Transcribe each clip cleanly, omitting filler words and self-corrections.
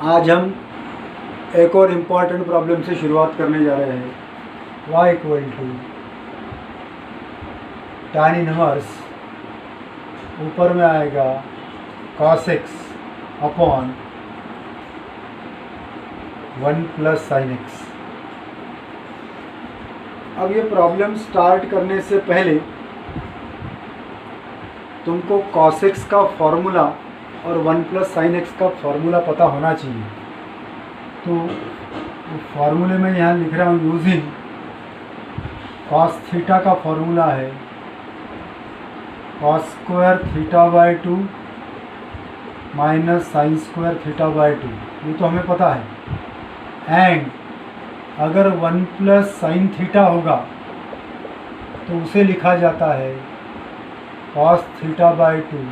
आज हम एक और इम्पॉर्टेंट प्रॉब्लम से शुरुआत करने जा रहे हैं। y equal to tan inverse ऊपर में आएगा cos x upon 1 plus sin x। अब ये प्रॉब्लम स्टार्ट करने से पहले तुमको cos x का फॉर्मूला और 1 प्लस sin x का फॉर्मूला पता होना चाहिए। तो फॉर्मूले में यहाँ लिख रहा हूँ यूजिंग cos थीटा का फॉर्मूला है cos square theta by 2 minus sine square theta by 2, ये तो हमें पता है। एंड अगर 1 प्लस साइन थीटा होगा तो उसे लिखा जाता है cos theta by 2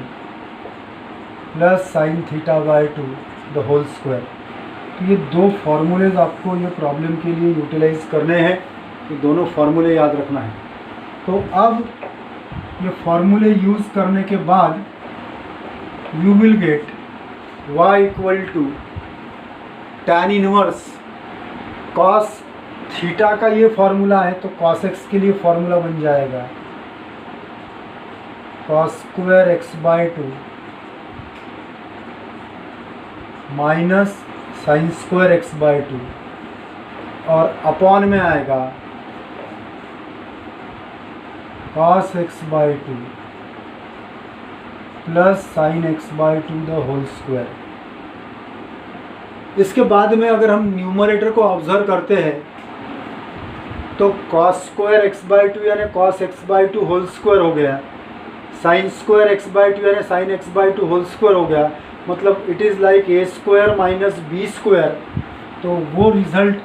plus sine theta by 2 the whole square. तो ये दो फार्मूलेज आपको ये प्रॉब्लम के लिए यूटिलाइज करने हैं, ये दोनों फार्मूले याद रखना है। तो अब ये फार्मूले यूज़ करने के बाद you will get y equal to tan inverse cos theta का ये फार्मूला है तो cos x के लिए फार्मूला बन जाएगा cos square x by 2 minus sine square x by 2 और अपॉन में आएगा cos x by 2 plus sine x by 2 the whole square. इसके बाद में अगर हम न्यूमरेटर को ऑब्जर्व करते हैं तो cos स्क्वायर एक्स बाई 2 यानी cos x by 2 whole square हो गया, साइन स्क्वायर एक्स बाई 2 यानी sine x by 2 whole square हो गया। मतलब it is like a square minus b square. तो वो result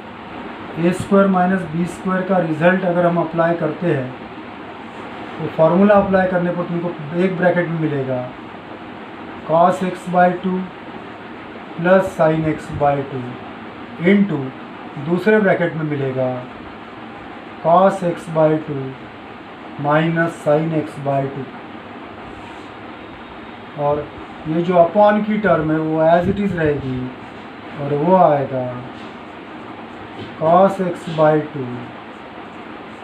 a square minus b square का रिज़ल्ट अगर हम अप्लाई करते हैं तो फार्मूला अप्लाई करने पर तुमको एक ब्रैकेट में मिलेगा cos x by 2 plus sine x by 2 into दूसरे ब्रैकेट में मिलेगा cos x by 2 minus sine x by 2 और ये जो अपॉन की टर्म है वो एज इट इज़ रहेगी और वो आएगा cos x by 2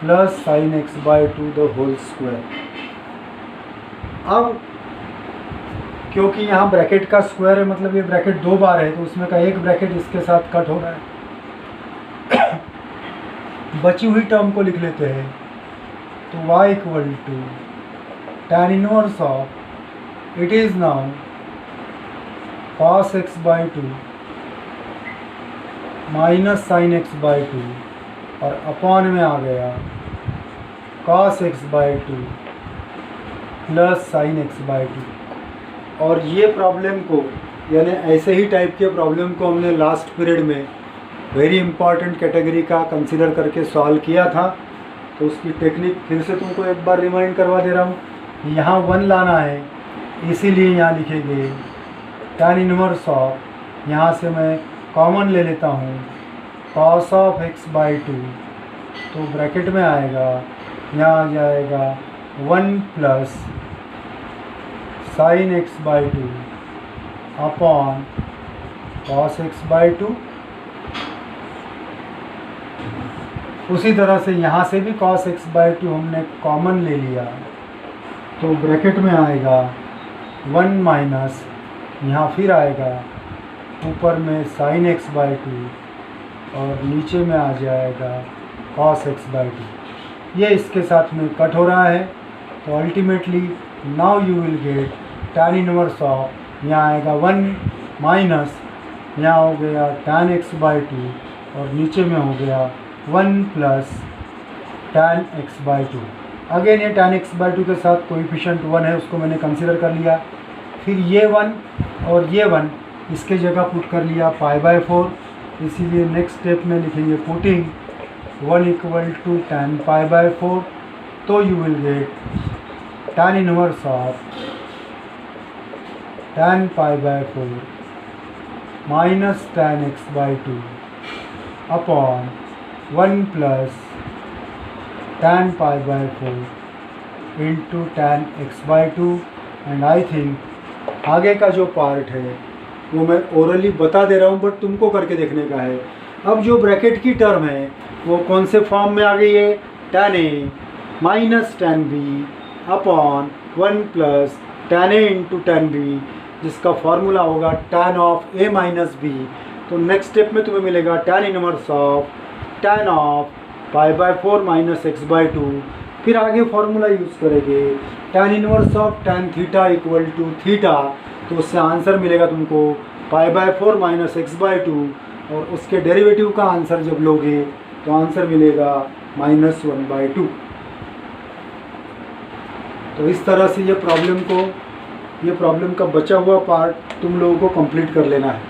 plus sine x by 2 the whole square. अब क्योंकि यहाँ ब्रैकेट का स्क्वायर है मतलब ये ब्रैकेट दो बार है तो उसमें का एक ब्रैकेट इसके साथ कट हो रहा है। बची हुई टर्म को लिख लेते हैं तो y equal to tan inverse of it is now cos x by 2 minus sine x by 2 और अपॉन में आ गया cos x by 2 plus sine x by 2। और ये प्रॉब्लम को यानी ऐसे ही टाइप के प्रॉब्लम को हमने लास्ट पीरियड में वेरी इंपॉर्टेंट कैटेगरी का कंसीडर करके सॉल्व किया था। तो उसकी टेक्निक फिर से तुमको एक बार रिमाइंड करवा दे रहा हूँ। यहाँ 1 लाना है इसीलिए यहाँ लिखेंगे tan इनवर्स ऑफ, यहाँ से मैं कॉमन ले लेता हूँ cos ऑफ x बाई 2 तो ब्रैकेट में आएगा यहाँ आ जाएगा 1 plus sine x by 2 upon cos x by 2। उसी तरह से यहाँ से भी cos x बाई 2 हमने कॉमन ले लिया तो ब्रैकेट में आएगा 1 माइनस यहाँ फिर आएगा ऊपर में साइन एक्स बाई 2 और नीचे में आ जाएगा cos x बाई 2। ये इसके साथ में कट हो रहा है तो ultimately now you will get tan inverse of, यहाँ आएगा 1 माइनस यहाँ हो गया tan x बाई 2 और नीचे में हो गया 1 plus tan x by 2। Again ये tan x बाई 2 के साथ कोएफिशिएंट 1 है उसको मैंने कंसिडर कर लिया। फिर ये 1 और ये 1 इसके जगह पुट कर लिया पाई बाई 4। इसीलिए नेक्स्ट स्टेप में लिखेंगे putting 1 equal to tan pi by 4 तो you will get tan inverse of tan pi by 4 minus tan x by 2 upon 1 plus tan pi by 4 into tan x by 2। And I think आगे का जो part है वो मैं orally बता दे रहा हूँ, बट तुमको करके देखने का है। अब जो ब्रैकेट की टर्म है वो कौन से फॉर्म में आ गई है, tan a minus tan b upon 1 plus tan a into tan b, जिसका फॉर्मूला होगा tan of a minus b। तो नेक्स्ट स्टेप में तुम्हें मिलेगा tan inverse of tan of pi by 4 minus x by 2। फिर आगे फॉर्मूला यूज़ करेंगे tan inverse of tan theta equal to theta, तो उससे आंसर मिलेगा तुमको pi by 4 minus x by 2, और उसके डेरिवेटिव का आंसर जब लोगे तो आंसर मिलेगा -1/2। तो इस तरह से ये प्रॉब्लम का बचा हुआ पार्ट तुम लोगों को कंप्लीट कर लेना है।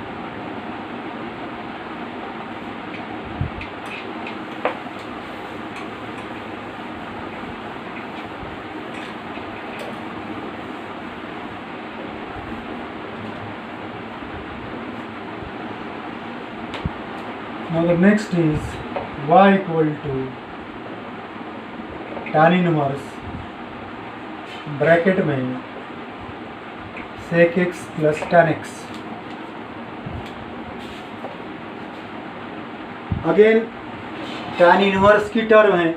Now the next is y equal to tan inverse bracket में sec x plus tan x। Again tan inverse की टर्म है,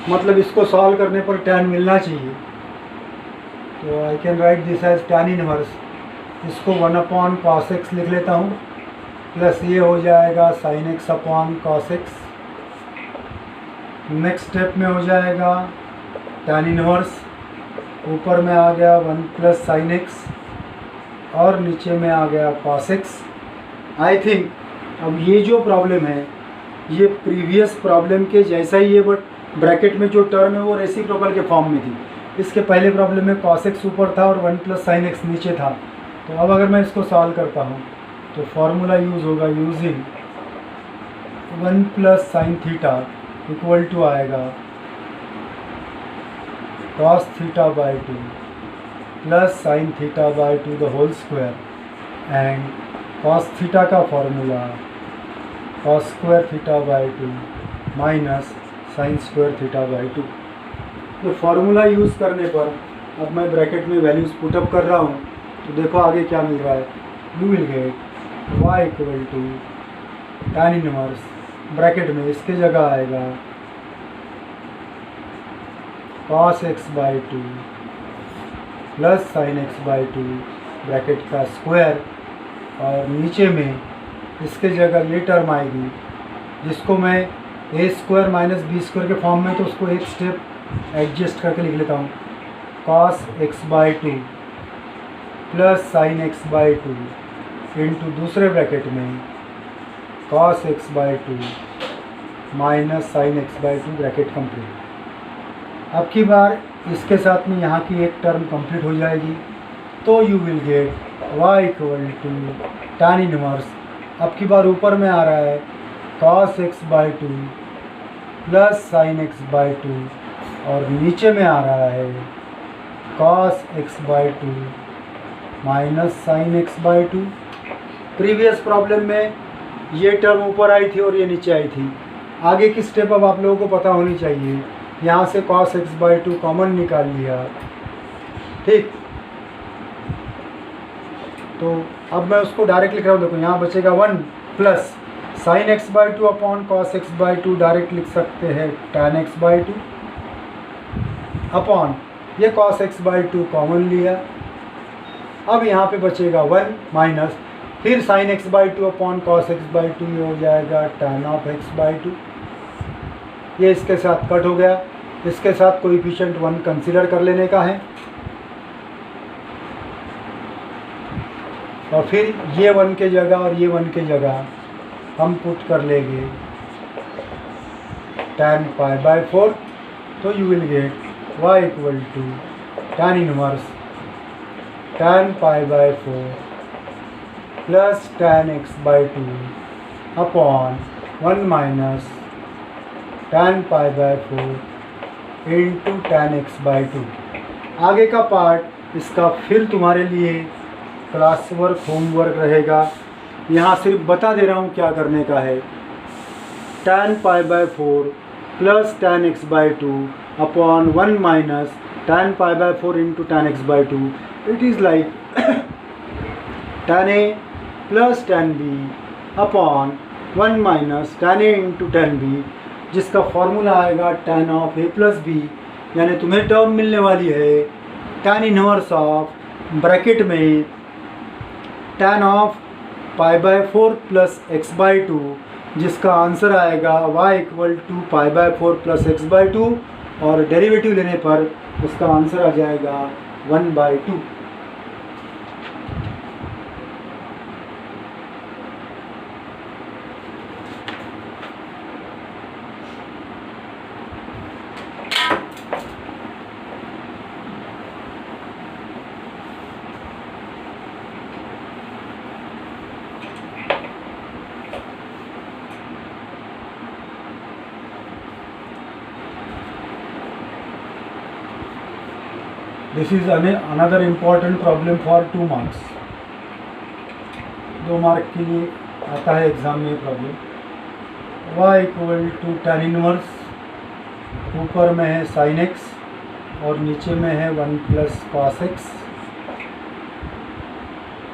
मतलब इसको सॉल्व करने पर tan मिलना चाहिए, तो I can write this as tan inverse. इसको 1/cos x लिख लेता हूँ, प्लस ये हो जाएगा sin x upon cos x। Next step में हो जाएगा tan इनवर्स, ऊपर में आ गया 1 प्लस sin x और नीचे में आ गया cos x। आई थिंक अब ये जो प्रॉब्लम है ये प्रीवियस प्रॉब्लम के जैसा ही है, बट ब्रैकेट में जो टर्म है वो रेसिप्रोकल के फॉर्म में थी। इसके पहले प्रॉब्लम में cos x ऊपर था और 1 प्लस sin x नीचे था। तो अब अगर मैं इसको सॉल्व करता हूँ तो फॉर्मूला यूज़ होगा using 1 plus sine theta equal to आएगा cos theta by 2 plus sine theta by 2 the whole square, and cos theta का formula cos square theta by 2 minus sine square theta by 2। तो formula use करने पर अब मैं bracket में values put up कर रहा हूँ, तो देखो आगे क्या मिल रहा है। You will get y equal to tan inverse bracket में इसके जगह आएगा cos x by 2 plus sine x by 2 bracket का स्क्वायर, और नीचे में इसके जगह ये टर्म आएगी जिसको मैं ए स्क्वायर माइनस बी स्क्वायर के फॉर्म में, तो उसको एक स्टेप एडजस्ट करके लिख लेता हूँ cos x by 2 plus sine x by 2 into दूसरे ब्रैकेट में cos x by 2 minus sine x by 2 bracket complete. अब की बार इसके साथ में यहाँ की एक टर्म कंप्लीट हो जाएगी, तो you will get y equal to tan inverse. अब की बार ऊपर में आ रहा है cos x by 2 plus sine x by 2, और नीचे में आ रहा है cos x by 2 minus sine x by 2। Previous problem में ये टर्म ऊपर आई थी और ये नीचे आई थी। आगे की स्टेप अब आप लोगों को पता होनी चाहिए। यहाँ से cos x बाई 2 कॉमन निकाल लिया, ठीक। तो अब मैं उसको डायरेक्ट लिख रहा हूँ, देखो यहाँ बचेगा 1 plus sine x by 2 upon cos x by 2, direct लिख सकते हैं tan x बाई 2 अपॉन ये cos x बाई 2 कॉमन लिया। अब यहाँ पे बचेगा 1 माइनस फिर sine x by 2 upon cos x by 2, ये हो जाएगा tan ऑफ x बाई 2। ये इसके साथ कट हो गया, इसके साथ कोएफिशिएंट 1 कंसीडर कर लेने का है, और फिर ये 1 के जगह और ये 1 के जगह हम पुट कर लेंगे tan पाई बाई 4। तो you will get y equal to tan inverse tan pi by 4 plus tan x by 2 upon 1 minus tan pi by 4 into tan x by 2। आगे का पार्ट इसका फिर तुम्हारे लिए क्लास वर्क होमवर्क रहेगा। यहाँ सिर्फ बता दे रहा हूँ क्या करने का है। tan pi by 4 plus tan x by 2 upon 1 minus tan pi by 4 into tan x by 2। It is like tan a plus tan b upon 1 minus tan a into tan b, जिसका formula आएगा tan of a plus b, यानी तुम्हें term मिलने वाली है tan inverse of bracket में tan of pi by 4 plus x by 2, जिसका answer आएगा y इक्वल टू pi by 4 plus x by 2, और डेरिवेटिव लेने पर उसका आंसर आ जाएगा 1/2। This is another important problem for 2 marks। 2 mark के लिए आता है एग्जाम में problem. y equal to tan inverse, ऊपर में है sin x और नीचे में है 1 प्लस cos x।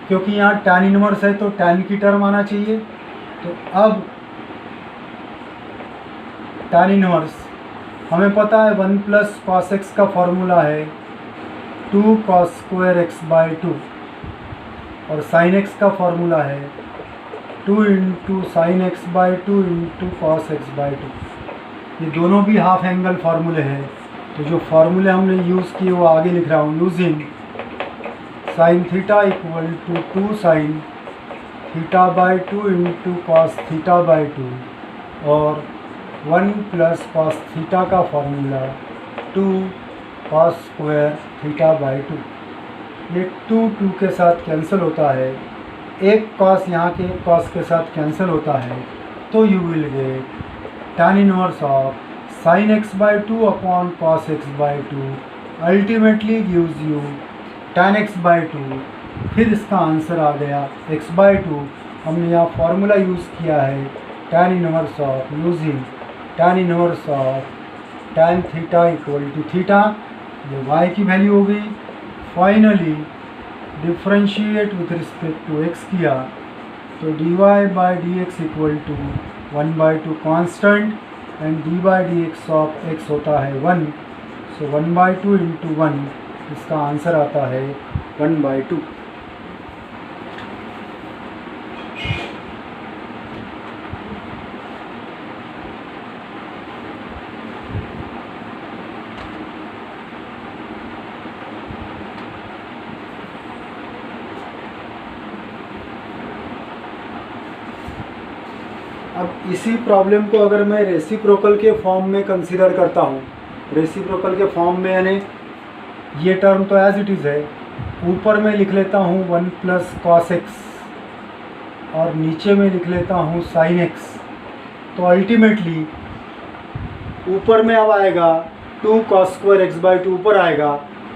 क्योंकि यहाँ tan इनवर्स है तो tan की टर्म आना चाहिए। तो अब tan इनवर्स हमें पता है 1 प्लस cos x का फॉर्मूला है 2 cos स्क्वायर x बाई 2, और sin x का फॉर्मूला है 2 into sign x by 2 into cos x by 2। ये दोनों भी हाफ एंगल फार्मूले हैं। तो जो फार्मूले हमने यूज़ किए वो आगे लिख रहा हूँ। Using sine theta equal to 2 sine theta by 2 into cos theta by 2, और 1 प्लस कॉस थीटा का formula 2 cos square theta by 2। ये 2 के साथ कैंसिल होता है, एक कॉस यहाँ के कॉस के साथ कैंसिल होता है, तो you will get tan inverse of sine x by 2 upon cos x by 2 ultimately gives you tan x by 2। फिर इसका आंसर आ गया x बाई 2। हमने यहाँ फार्मूला यूज़ किया है tan inverse of, using tan inverse of tan theta equal to theta, ये y की value हो गई। Finally differentiate with respect to x किया तो dy by d x equal to 1/2 constant and d by d x of x होता है 1, सो 1/2 into 1, इसका answer आता है 1/2। अब इसी प्रॉब्लम को अगर मैं रेसिप्रोकल के फॉर्म में कंसीडर करता हूँ, रेसिप्रोकल के फॉर्म में यानी ये टर्म तो एज इट इज़ है, ऊपर में लिख लेता हूँ 1 प्लस कॉस एक्स और नीचे में लिख लेता हूँ साइन एक्स, तो अल्टीमेटली ऊपर में अब आएगा 2 कॉस स्क्वायर एक्स बाई 2 ऊपर आएगा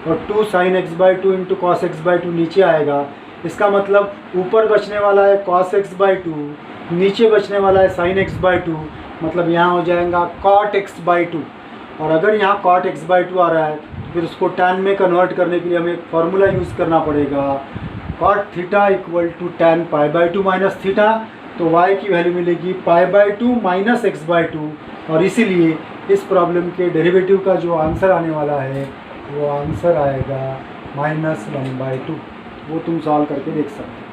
और 2 sign x by 2 into cos x by 2 नीचे आएगा। इसका मतलब ऊपर बचने वाला है कॉस एक्स बाई 2, नीचे बचने वाला है साइन एक्स बाई 2, मतलब यहाँ हो जाएगा कॉट एक्स बाई 2। और अगर यहाँ कॉट एक्स बाई 2 आ रहा है तो फिर उसको टैन में कन्वर्ट करने के लिए हमें फार्मूला यूज़ करना पड़ेगा cot theta equal to tan pi by 2 minus theta, तो y की वैल्यू मिलेगी pi by 2 minus x by 2, और इसीलिए इस प्रॉब्लम के डेरिवेटिव का जो आंसर आने वाला है वो आंसर आएगा -1/2। वो तुम सॉल्व करके देख सकते हो।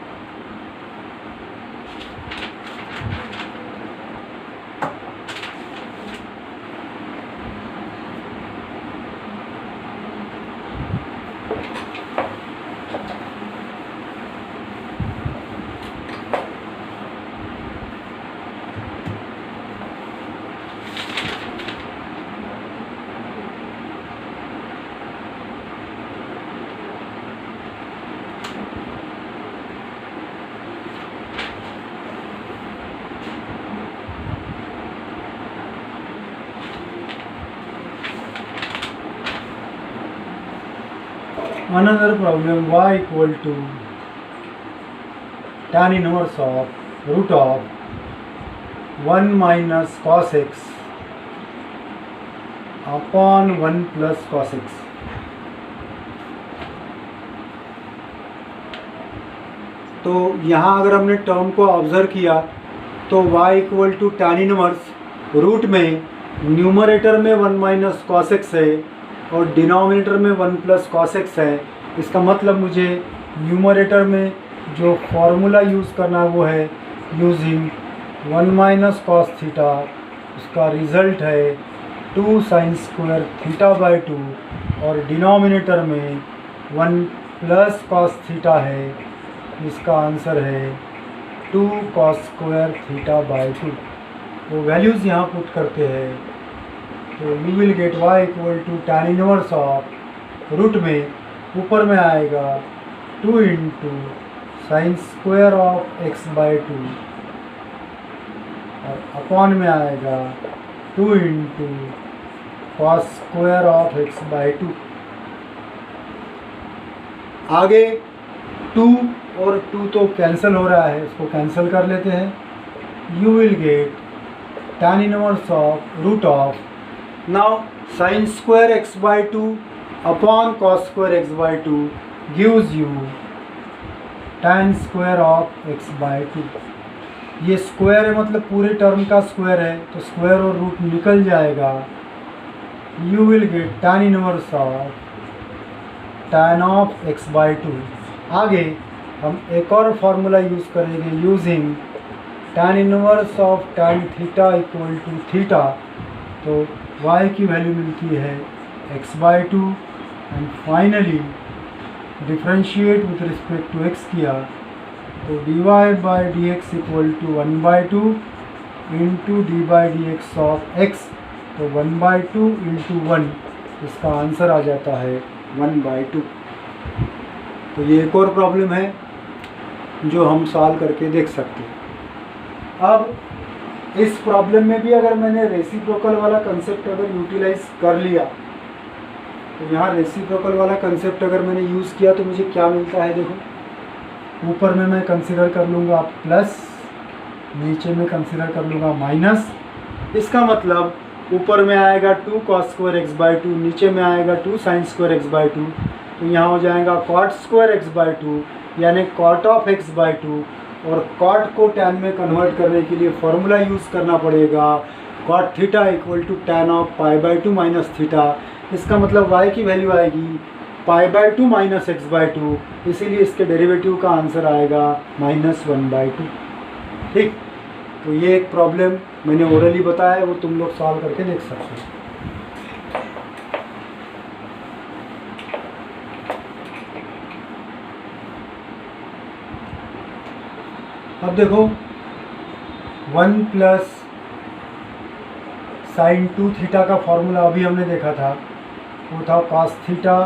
Another problem, y equal to tan inverse of root of 1 minus cos x upon 1 plus cos x। तो यहाँ अगर हमने टर्म को ऑब्जर्व किया तो y equal to tan inverse root में न्यूमरेटर में 1 माइनस कॉस एक्स है और डिनोमिनेटर में 1 प्लस कॉस एक्स है। इसका मतलब मुझे न्यूमरेटर में जो फॉर्मूला यूज़ करना है वो है यूजिंग 1 माइनस कॉस थीटा, उसका रिज़ल्ट है 2 साइन स्क्वायर थीटा बाई 2 और डिनोमिनेटर में 1 प्लस कॉस थीटा है, इसका आंसर है 2 कॉस स्क्वायर थीटा बाई 2। तो वैल्यूज़ यहाँ पुट करते हैं तो you will get y equal to tan inverse of root में ऊपर में आएगा 2 into sine square of x by 2 और अपॉन में आएगा 2 into cos square of x by 2। आगे 2 और 2 तो कैंसिल हो रहा है, इसको कैंसिल कर लेते हैं। You will get tan inverse of root of now sine square x by 2 upon cos square x by 2 gives you tan square of x by 2। ये स्क्वायर है मतलब पूरे टर्म का स्क्वायर है, तो स्क्वायर और रूट निकल जाएगा। You will get tan inverse of tan of x by 2। आगे हम एक और फार्मूला यूज़ करेंगे using tan inverse of tan theta equal to theta. तो y की वैल्यू मिलती है x by 2 and finally differentiate with respect to x किया तो dy by d x equal to 1 by 2 into d by d x of x। तो 1 by 2 into 1, इसका answer आ जाता है 1 बाई 2। तो ये एक और प्रॉब्लम है जो हम सॉल्व करके देख सकते हैं। अब इस प्रॉब्लम में भी अगर मैंने रेसिप्रोकल वाला कंसेप्ट अगर यूटिलाइज कर लिया तो यहाँ रेसिप्रोकल वाला कंसेप्ट अगर मैंने यूज़ किया तो मुझे क्या मिलता है। देखो ऊपर में मैं कंसिडर कर लूँगा प्लस, नीचे में कंसिडर कर लूँगा माइनस। इसका मतलब ऊपर में आएगा 2 कॉस स्क्वायर एक्स बाई 2, नीचे में आएगा 2 साइन स्क्वायर एक्स बाई 2। तो यहाँ हो जाएगा कॉट स्क्वायर एक्स बाई 2 यानी कॉट ऑफ एक्स बाई 2। और कॉट को टैन में कन्वर्ट करने के लिए फॉर्मूला यूज़ करना पड़ेगा cot theta equal to tan of pi by 2 minus theta. इसका मतलब y की वैल्यू आएगी pi by 2 minus x by 2, इसीलिए इसके डेरिवेटिव का आंसर आएगा -1 बाई 2। ठीक, तो ये एक प्रॉब्लम मैंने ओरली बताया है, वो तुम लोग सॉल्व करके देख सकते हो। अब देखो 1 प्लस साइन 2 थीटा का फॉर्मूला अभी हमने देखा था, वो था cos theta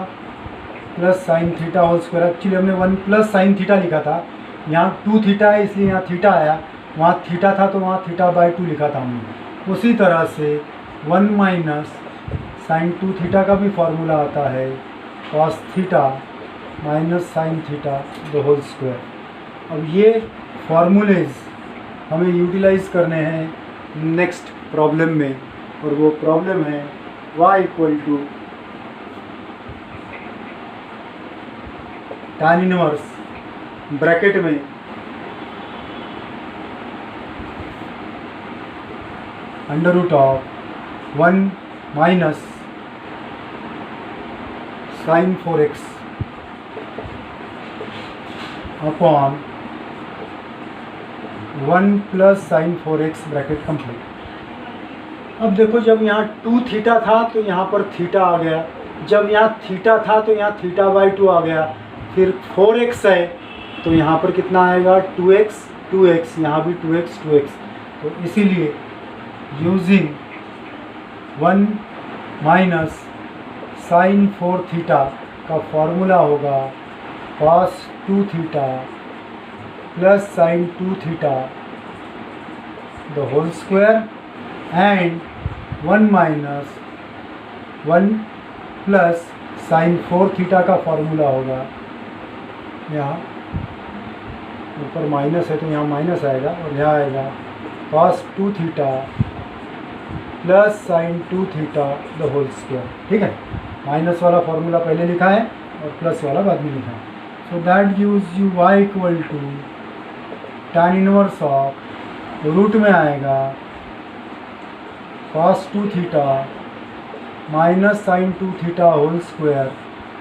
plus sine theta whole square. Actually हमने 1 प्लस साइन थीटा लिखा था, यहाँ 2 थीटा है इसलिए यहाँ थीटा आया, वहाँ थीटा था तो वहाँ थीटा बाई 2 लिखा था हमने। उसी तरह से 1 माइनस साइन 2 थीटा का भी फॉर्मूला आता है cos theta minus sine theta the whole square. अब ये फार्मूलेज हमें यूटिलाइज करने हैं नेक्स्ट प्रॉब्लम में, और वो प्रॉब्लम है y equal to tan inverse bracket में under root of 1 minus sine 4x upon 1 plus sine 4x bracket complete. अब देखो जब यहाँ 2 थीटा था तो यहाँ पर थीटा आ गया, जब यहाँ थीटा था तो यहाँ थीटा बाई 2 आ गया, फिर 4x है तो यहाँ पर कितना आएगा 2x 2x, यहाँ भी 2x 2x। तो इसीलिए यूजिंग 1 माइनस साइन 4 थीटा का फॉर्मूला होगा cos 2 theta plus sine 2 theta the whole square and 1 minus 1 plus sine 4 theta का फॉर्मूला होगा, यहाँ ऊपर माइनस है तो यहाँ माइनस आएगा और यहाँ आएगा cos 2 theta plus sine 2 theta the whole square. ठीक है, माइनस वाला फॉर्मूला पहले लिखा है और प्लस वाला बाद में लिखा है। So that gives you y equal to tan inverse of root में आएगा cos 2 theta minus sine 2 theta whole square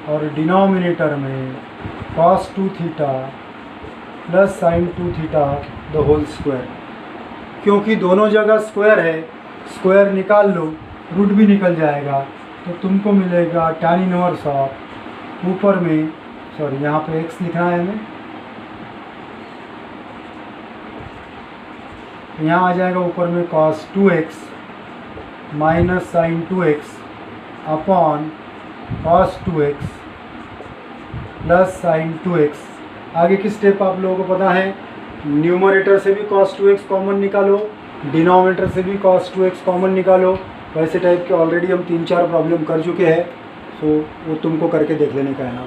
और डिनोमिनेटर में cos 2 theta plus sine 2 theta the whole square. क्योंकि दोनों जगह स्क्वायर है, स्क्वायर निकाल लो, रूट भी निकल जाएगा, तो तुमको मिलेगा tan इनवर्स ऑफ ऊपर में, सॉरी यहाँ पे x लिखना है हमें, यहाँ आ जाएगा ऊपर में cos 2x minus sine 2x upon cos 2x plus sine 2x। आगे की स्टेप आप लोगों को पता है, न्यूमरेटर से भी cos 2x कॉमन निकालो, डिनोमिनेटर से भी cos 2x कॉमन निकालो। वैसे टाइप के ऑलरेडी हम 3-4 प्रॉब्लम कर चुके हैं, तो वो तुमको करके देख लेने का है ना।